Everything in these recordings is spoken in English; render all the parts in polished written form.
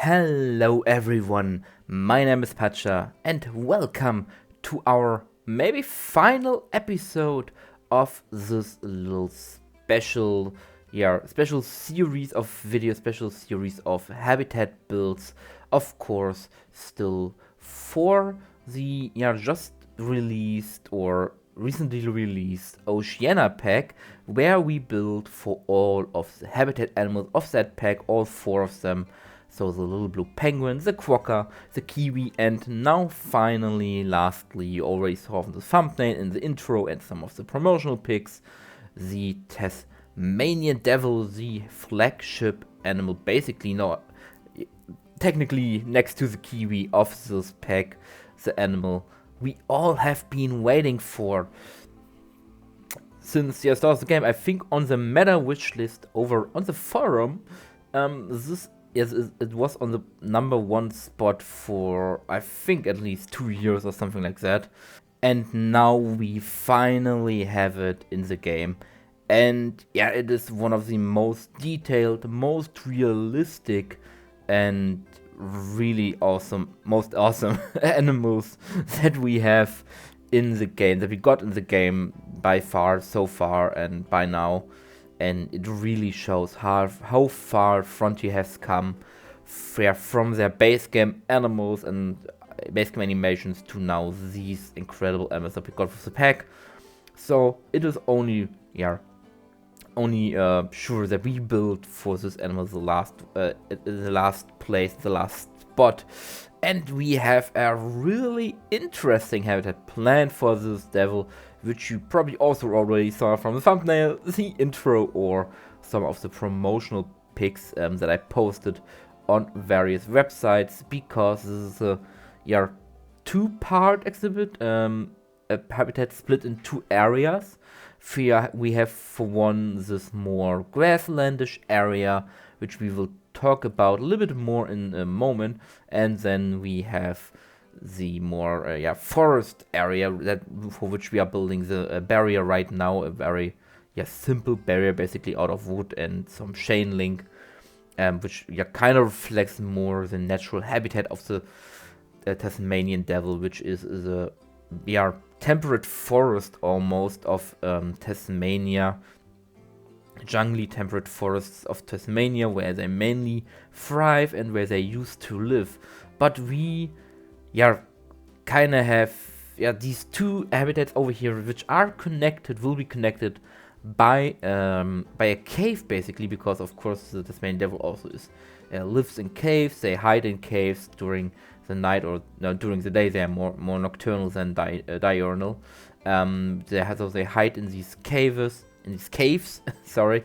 Hello everyone, my name is Pacha and welcome to our maybe final episode of this little special series of videos, special series of habitat builds, of course, still for the just released or recently released Oceania Pack, where we build for all of the habitat animals of that pack, all 4 of them. So the little blue penguin, the quokka, the kiwi, and now finally, lastly, you already saw from the thumbnail in the intro and some of the promotional pics, the Tasmanian Devil, the flagship animal, basically, no, technically next to the kiwi of this pack, the animal we all have been waiting for since the start of the game. I think on the meta wish list over on the forum, it was on the #1 spot for I think at least 2 years or something like that, and now we finally have it in the game. And yeah, it is one of the most detailed, most realistic, and really awesome, most awesome animals that we have in the game, that we got in the game by far, so far, and by now. And it really shows how far Frontier has come from their base game animals and base game animations to now these incredible animals that we got with the pack. So it is only sure that we build for this animal the last place, the last spot, and we have a really interesting habitat planned for this devil, which you probably also already saw from the thumbnail, the intro, or some of the promotional pics that I posted on various websites, because this is a 2-part exhibit, a habitat split in 2 areas. We have, for one, this more grasslandish area, which we will talk about a little bit more in a moment, and then we have the more forest area for which we are building the barrier right now, a very simple barrier, basically out of wood and some chain link, which kind of reflects more the natural habitat of the Tasmanian Devil, which is a temperate forest almost of Tasmania, jungly temperate forests of Tasmania, where they mainly thrive and where they used to live. But we kind of have these 2 habitats over here, which will be connected by a cave, basically, because of course the Tasmanian Devil also lives in caves. They hide in caves during the night, or during the day they are more nocturnal than diurnal. They hide in these caves, sorry.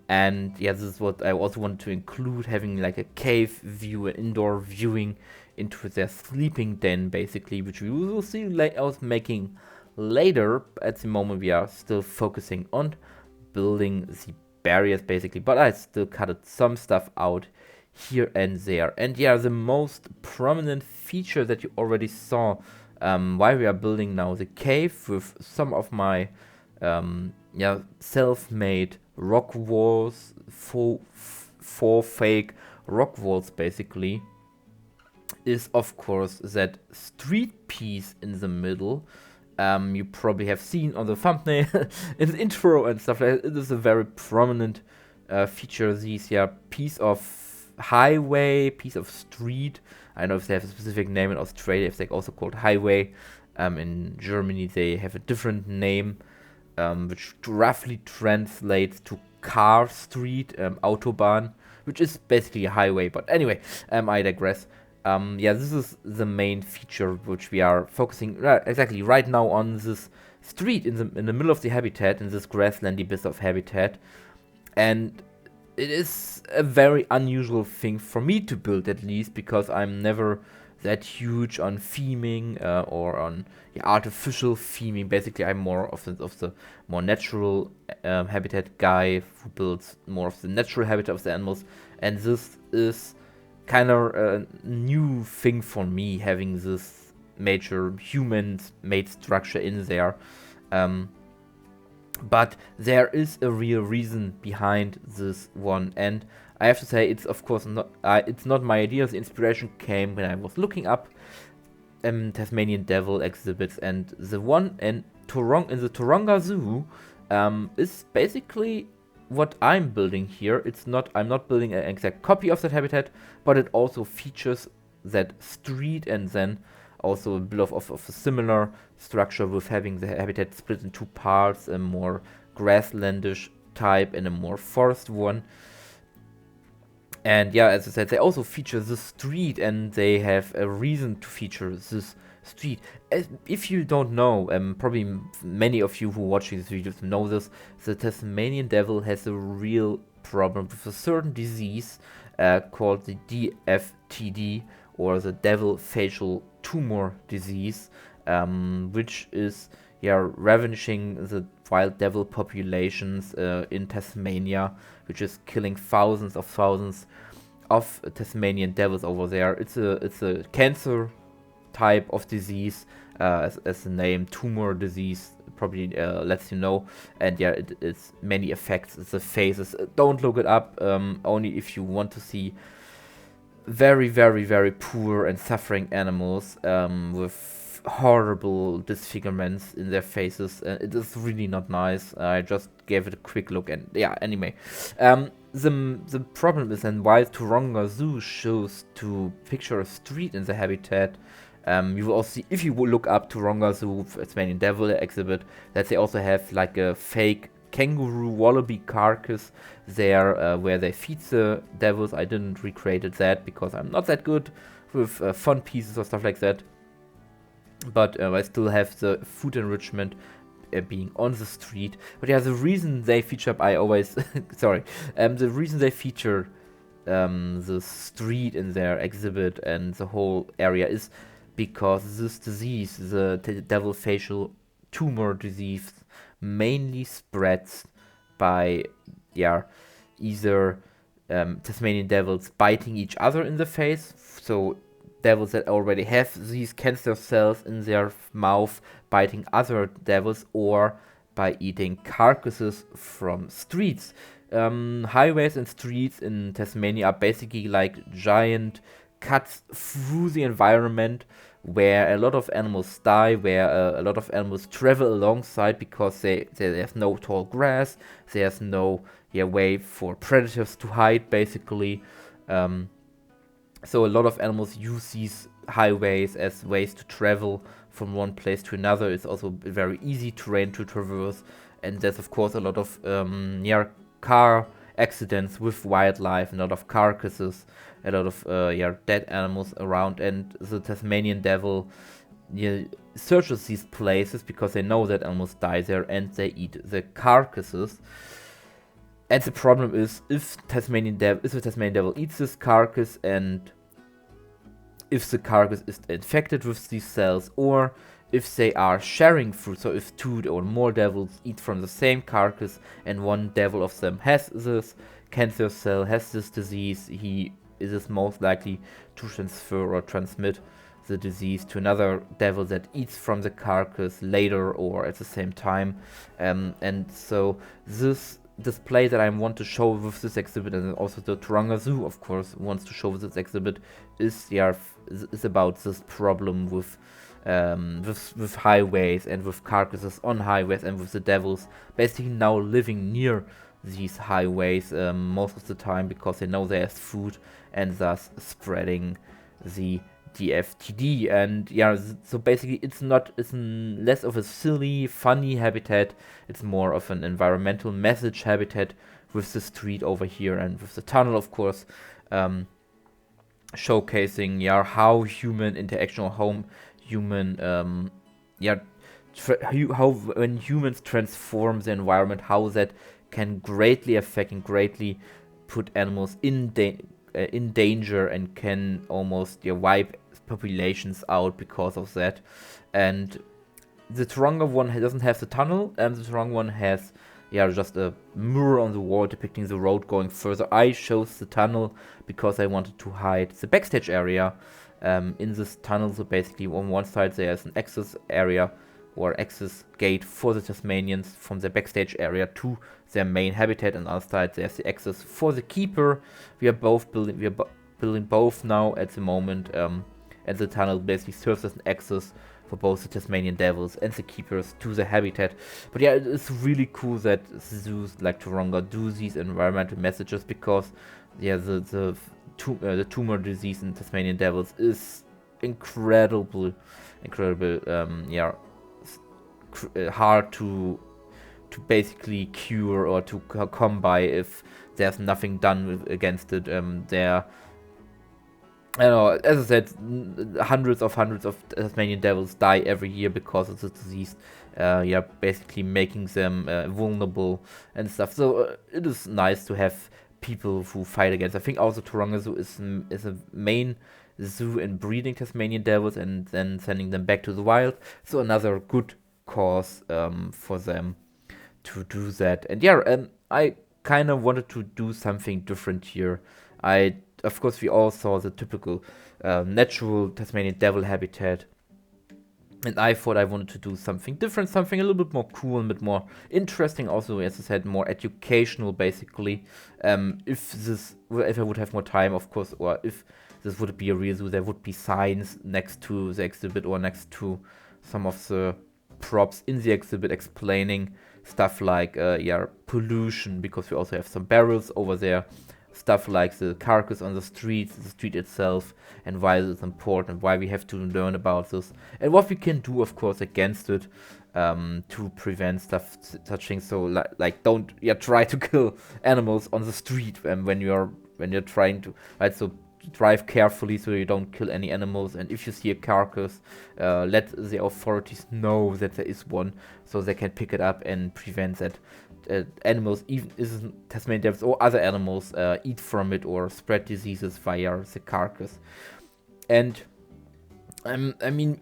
And this is what I also wanted to include, having like a cave view, an indoor viewing into their sleeping den, basically, which we will see layouts making later. At the moment we are still focusing on building the barriers, basically, but I still cut some stuff out here and there. And the most prominent feature that you already saw while we are building now the cave, with some of my self-made rock walls, four fake rock walls, basically, is of course that street piece in the middle. You probably have seen on the thumbnail in the intro and stuff like that. It is a very prominent feature. These piece of highway, piece of street. I don't know if they have a specific name in Australia, if they also called highway. In Germany they have a different name, which roughly translates to car street, Autobahn, which is basically a highway. But anyway, I digress. This is the main feature which we are focusing exactly right now on, this street in the middle of the habitat, in this grasslandy bit of habitat. And it is a very unusual thing for me to build, at least, because I'm never that huge on theming or on artificial theming. Basically, I'm more of the more natural habitat guy who builds more of the natural habitat of the animals, and this is kind of a new thing for me, having this major human-made structure in there. but there is a real reason behind this one, and I have to say it's of course not it's not my idea. The inspiration came when I was looking up Tasmanian Devil exhibits, and the one in the Taronga Zoo is basically what I'm building here. I'm not building an exact copy of that habitat, but it also features that street, and then also a bit of a similar structure with having the habitat split in two parts, a more grasslandish type and a more forest one. And yeah, as I said, they also feature the street, and they have a reason to feature this street. If you don't know, probably many of you who are watching this video know this, the Tasmanian Devil has a real problem with a certain disease called the DFTD, or the Devil Facial Tumor Disease, which is ravaging the wild devil populations in Tasmania, which is killing thousands of Tasmanian devils over there. It's a cancer type of disease, as the name tumor disease probably lets you know, and it's many affects the faces. Don't look it up, only if you want to see very, very, very poor and suffering animals with horrible disfigurements in their faces. It is really not nice. I just gave it a quick look, and yeah, anyway. The problem is, and why Taronga Zoo chose to picture a street in the habitat, you will also see, if you look up Taronga Zoo Tasmanian Devil exhibit, that they also have like a fake kangaroo wallaby carcass there where they feed the devils. I didn't recreate that because I'm not that good with fun pieces or stuff like that, but I still have the food enrichment being on the street. But yeah, the reason they feature the reason they feature the street in their exhibit and the whole area is because this disease, the devil facial tumor disease, mainly spreads by either Tasmanian devils biting each other in the face, so devils that already have these cancer cells in their mouth biting other devils, or by eating carcasses from streets. Highways and streets in Tasmania are basically like giant cuts through the environment where a lot of animals die, where a lot of animals travel alongside because there's no tall grass, there's no way for predators to hide, basically. So a lot of animals use these highways as ways to travel from one place to another. It's also very easy terrain to traverse, and there's of course a lot of car accidents with wildlife, a lot of carcasses, a lot of dead animals around, and the Tasmanian Devil searches these places because they know that animals die there, and they eat the carcasses. And the problem is, if the Tasmanian Devil eats this carcass, and if the carcass is infected with these cells, or if they are sharing food, so if two or more devils eat from the same carcass and one devil of them has this cancer cell, has this disease, he is most likely to transfer or transmit the disease to another devil that eats from the carcass later or at the same time. And so this display that I want to show with this exhibit, and also the Taronga Zoo of course wants to show with this exhibit, is about this problem with highways and with carcasses on highways, and with the devils basically now living near these highways most of the time because they know there's food, and thus spreading the DFTD. And so basically it's less of a silly, funny habitat, it's more of an environmental message habitat, with the street over here and with the tunnel of course, showcasing how human interaction, or how human how when humans transform the environment, how that can greatly affect and greatly put animals in danger, and can almost wipe populations out because of that. And the Taronga one doesn't have the tunnel, and the Taronga one has just a mirror on the wall depicting the road going further. I chose the tunnel because I wanted to hide the backstage area in this tunnel. So basically on one side there's an access area or access gate for the Tasmanians from the backstage area to their main habitat. And on the other side, there's the access for the keeper. We are building both now at the moment, and the tunnel basically serves as an access for both the Tasmanian Devils and the keepers to the habitat. But yeah, it's really cool that zoos like Taronga do these environmental messages, because yeah, the tumor disease in Tasmanian Devils is incredible, hard to basically cure or to come by if there's nothing done against it. I don't know, as I said, hundreds of Tasmanian Devils die every year because of the disease. Basically making them vulnerable and stuff. So it is nice to have people who fight against. I think also Taronga Zoo is a main zoo in breeding Tasmanian Devils and then sending them back to the wild. So another good cause for them to do that. And I kind of wanted to do something different here. Of course, we all saw the typical natural Tasmanian Devil habitat, and I thought I wanted to do something different, something a little bit more cool, and a bit more interesting. Also, as I said, more educational, basically. If I would have more time, of course, or if this would be a real zoo, there would be signs next to the exhibit or next to some of the props in the exhibit explaining stuff like pollution, because we also have some barrels over there. Stuff like the carcass on the street itself, and why it's important, why we have to learn about this, and what we can do, of course, against it, to prevent such things. So like don't try to kill animals on the street when you're trying to, right? So drive carefully so you don't kill any animals, and if you see a carcass, let the authorities know that there is one, so they can pick it up and prevent that animals, even Tasmanian Devils or other animals, eat from it or spread diseases via the carcass. And I mean,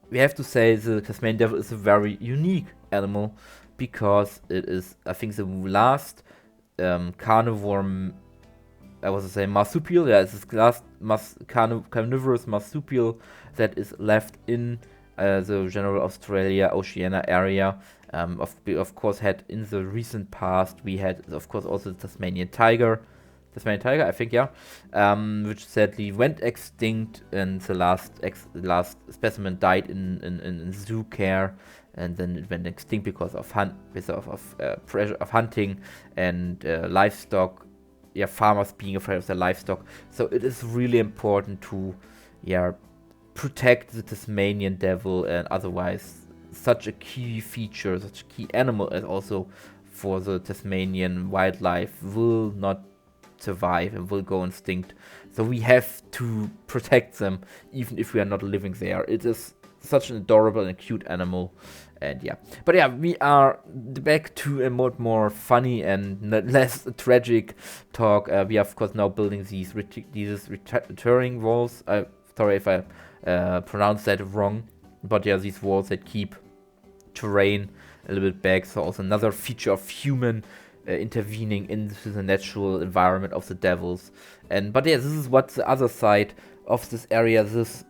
we have to say the Tasmanian Devil is a very unique animal, because it is, I think, the last carnivore, I was to say marsupial. Yeah, it's the last carnivorous marsupial that is left in the general Australia Oceania area. Of course, had in the recent past, we had, of course, also the Tasmanian tiger, I think, which sadly went extinct, and the last specimen died in zoo care, and then it went extinct because of pressure of hunting and livestock. Farmers being afraid of their livestock. So it is really important to protect the Tasmanian Devil, and otherwise such a key feature, such a key animal, and also for the Tasmanian wildlife, will not survive and will go extinct. So we have to protect them, even if we are not living there. It is such an adorable and cute animal. And we are back to a more funny and less tragic talk. We are, of course, now building these returning walls. Sorry if I pronounced that wrong, but these walls that keep terrain a little bit back. So also another feature of human intervening into the natural environment of the devils. But this is what the other side of this area, this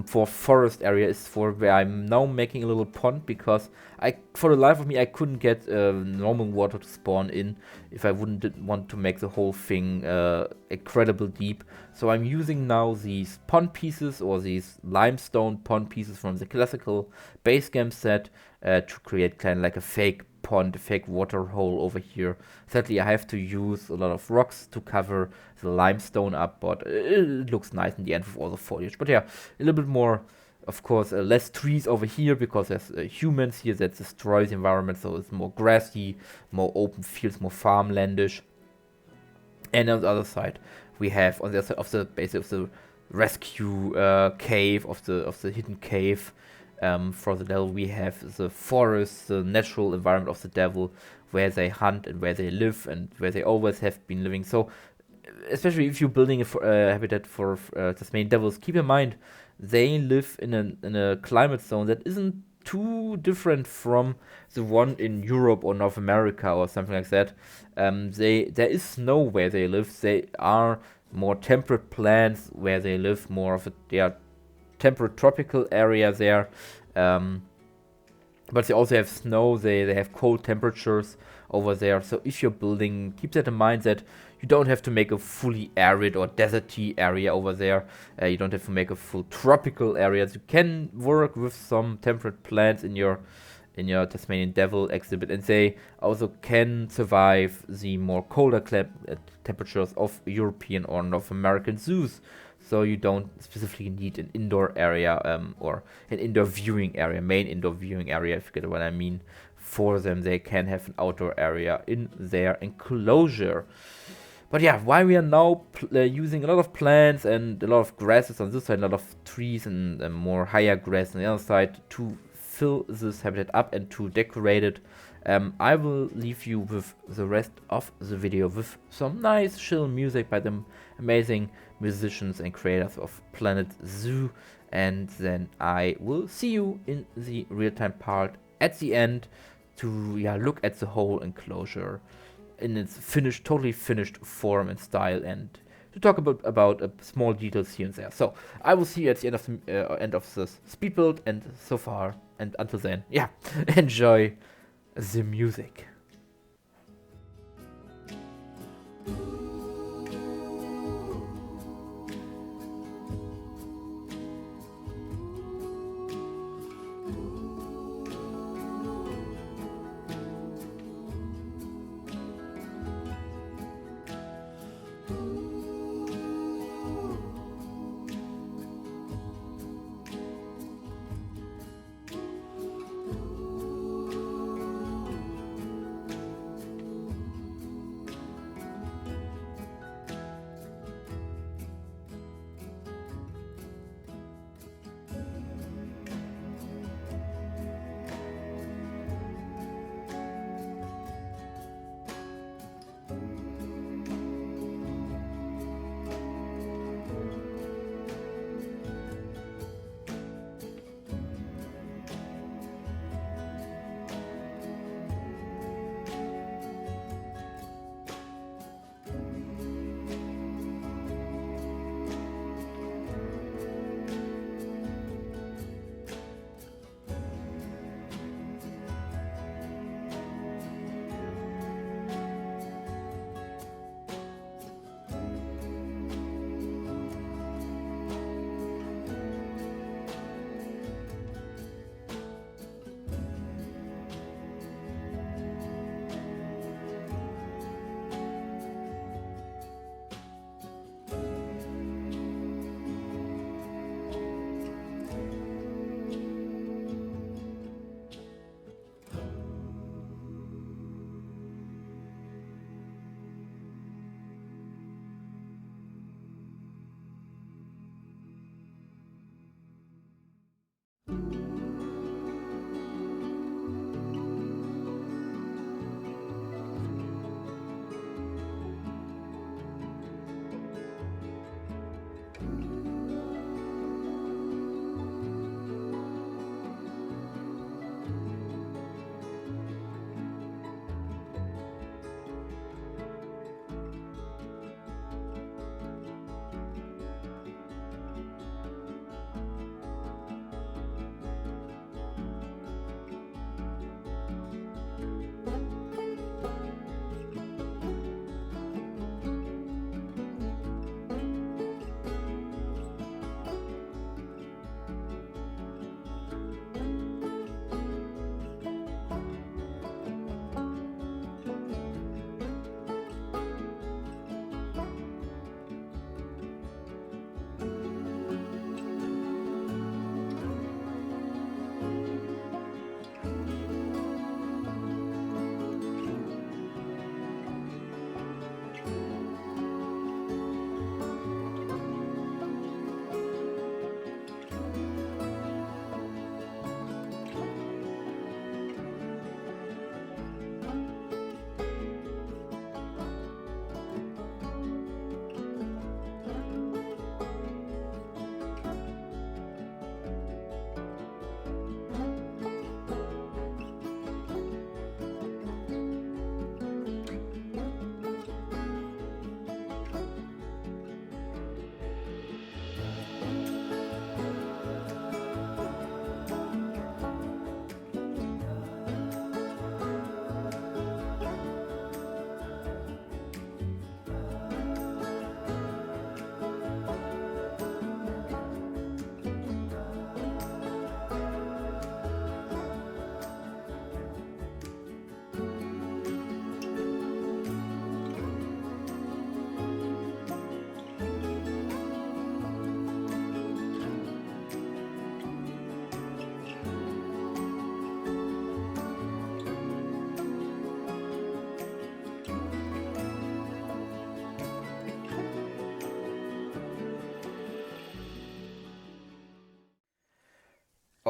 for forest area, is for, where I'm now making a little pond, because for the life of me, I couldn't get normal water to spawn in if I wouldn't want to make the whole thing incredible deep. So I'm using now these pond pieces, or these limestone pond pieces from the classical base game set, to create kind of like a fake pond, a fake water hole over here. Sadly, I have to use a lot of rocks to cover the limestone up, but it looks nice in the end with all the foliage. But a little bit more, of course, less trees over here, because there's humans here that destroy the environment, so it's more grassy, more open fields, more farmlandish. And on the other side, we have, on the other side of the base of the rescue cave, of the hidden cave, for the devil, we have the forest, the natural environment of the devil, where they hunt and where they live and where they always have been living. So, especially if you're building a habitat for Tasmanian devils, keep in mind they live in a climate zone that isn't too different from the one in Europe or North America or something like that. There is snow where they live. They are more temperate plants where they live, more of a temperate tropical area there. but they also have snow, they have cold temperatures over there. So if you're building, keep that in mind that you don't have to make a fully arid or deserty area over there. You don't have to make a full tropical area. You can work with some temperate plants in your Tasmanian Devil exhibit, and they also can survive the more colder temperatures of European or North American zoos. So you don't specifically need an indoor area or an indoor viewing area, main indoor viewing area, if you get what I mean. For them, they can have an outdoor area in their enclosure. But yeah, why we are now using a lot of plants and a lot of grasses on this side, a lot of trees and more higher grass on the other side to fill this habitat up and to decorate it. I will leave you with the rest of the video with some nice chill music by the amazing musicians and creators of Planet Zoo, and then I will see you in the real-time part at the end to look at the whole enclosure in its totally finished form and style, and to talk about small details here and there. So I will see you at the end of this speed build, and so far and until then, enjoy the music.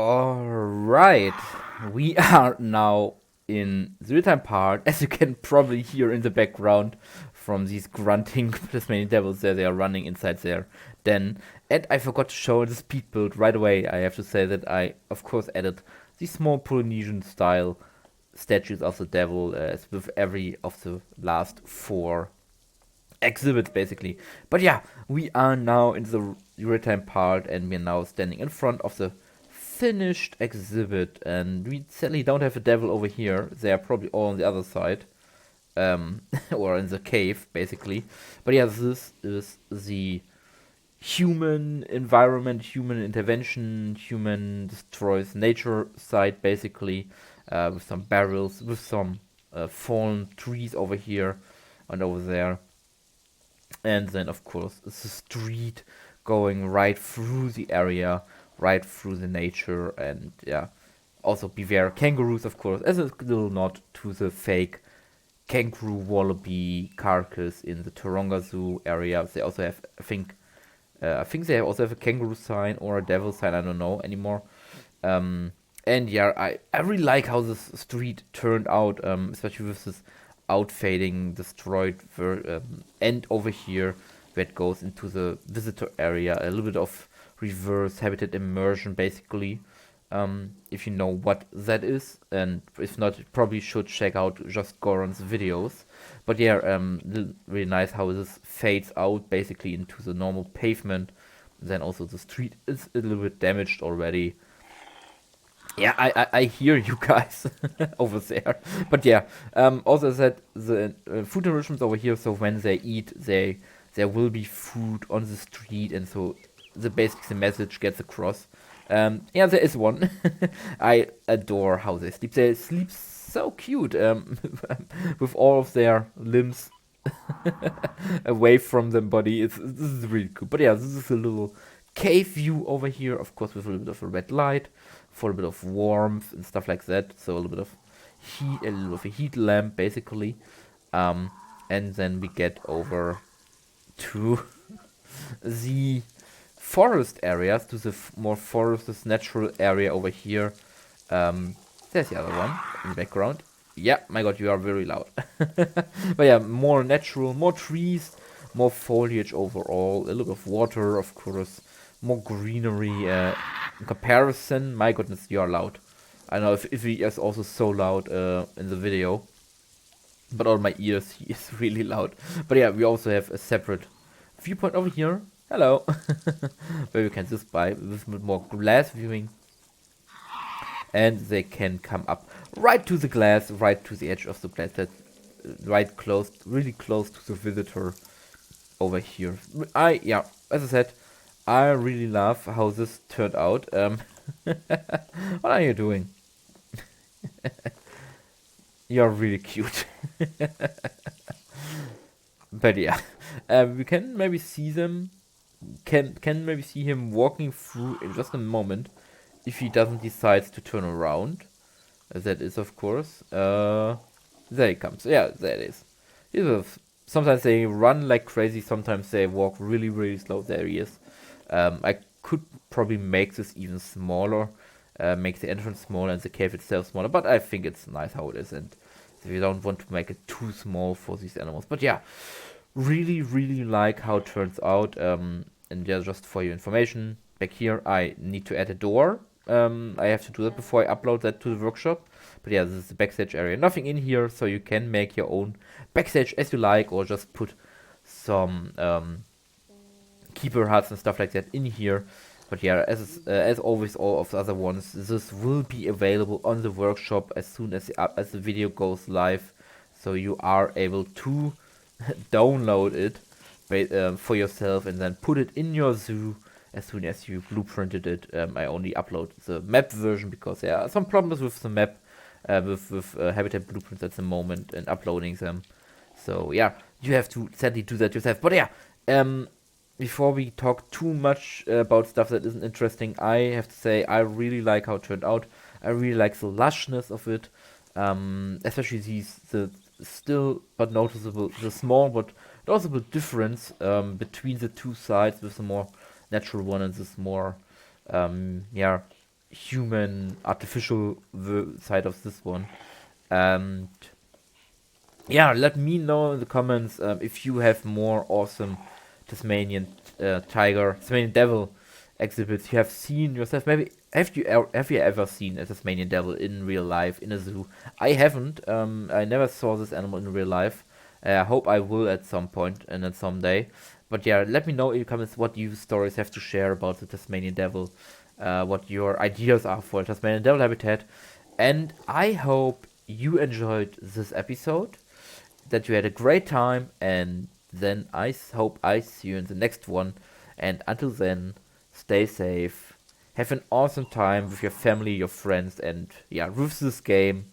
Alright, we are now in the real-time part, as you can probably hear in the background from these grunting Tasmanian Devils there. They are running inside their den. And I forgot to show the speed build right away. I have to say that I, of course, added these small Polynesian-style statues of the devil as with every of the last 4 exhibits, basically. But yeah, we are now in the real-time part, and we're now standing in front of the finished exhibit, and we sadly don't have a devil over here. They are probably all on the other side, or in the cave, basically. But yeah, this is the human environment, human intervention, human destroys nature side, basically, with some barrels, with some fallen trees over here and over there. And then, of course, it's a street going right through the area, right through the nature, and yeah, also beware kangaroos, of course, as a little nod to the fake kangaroo wallaby carcass in the Taronga Zoo area. They also have, I think they also have a kangaroo sign or a devil sign, I don't know anymore. And yeah, I really like how this street turned out, especially with this outfading, destroyed end over here, where it goes into the visitor area, a little bit of reverse habitat immersion, basically, if you know what that is, and if not, you probably should check out just Goron's videos. But yeah, really nice how this fades out basically into the normal pavement. Then also the street is a little bit damaged already. Yeah, I hear you guys over there. But yeah, also that the food enrichments over here, so when they eat, there will be food on the street, and so the message gets across. Yeah, there is one. I adore how they sleep. They sleep so cute, with all of their limbs away from the body. This is really cool. But yeah, this is a little cave view over here, of course, with a little bit of a red light for a bit of warmth and stuff like that. So a little bit of heat, a little of a heat lamp, basically. And then we get over to the forest areas, to the more forested natural area over here. There's the other one in the background. Yeah, my god, you are very loud. But yeah, more natural, more trees, more foliage overall, a little bit of water, of course, more greenery. In comparison, my goodness, you are loud. I know if he is also so loud in the video, but on my ears he is really loud. But yeah, we also have a separate viewpoint over here. Hello. Where we can just buy with more glass viewing, and they can come up right to the glass, right to the edge of the glass, that's right close, really close to the visitor over here. Yeah, as I said, I really love how this turned out. What are you doing? You're really cute. But yeah, we can maybe see them. Can maybe see him walking through in just a moment, if he doesn't decide to turn around. That is, of course. There he comes. Yeah, there it is. Sometimes they run like crazy. Sometimes they walk really, really slow. There he is. I could probably make this even smaller, make the entrance smaller and the cave itself smaller, but I think it's nice how it is, and we don't want to make it too small for these animals. But yeah, really, really like how it turns out. And yeah, just for your information, back here I need to add a door. I have to do that before I upload that to the workshop. But yeah, this is the backstage area. Nothing in here, so you can make your own backstage as you like, or just put some keeper huts and stuff like that in here. But yeah, as always, all of the other ones, this will be available on the workshop as soon as the video goes live, so you are able to download it for yourself and then put it in your zoo as soon as you blueprinted it. I only upload the map version because there are some problems with the map, with habitat blueprints at the moment and uploading them. So yeah, you have to sadly do that yourself. But yeah, before we talk too much about stuff that isn't interesting, I have to say I really like how it turned out. I really like the lushness of it, especially the still but noticeable, the small but noticeable difference between the two sides, with the more natural one and this more, yeah, human artificial side of this one. And yeah, let me know in the comments if you have more awesome Tasmanian Tasmanian Devil exhibits you have seen yourself. Maybe have you ever seen a Tasmanian Devil in real life in a zoo? I haven't. I never saw this animal in real life. I hope I will at some point and at some day. But yeah, let me know in the comments what you stories have to share about the Tasmanian Devil, what your ideas are for a Tasmanian Devil habitat, and I hope you enjoyed this episode, that you had a great time, and then hope I see you in the next one. And until then, stay safe, have an awesome time with your family, your friends, and yeah, with this game.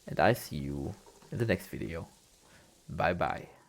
And I see you in the next video. Bye bye.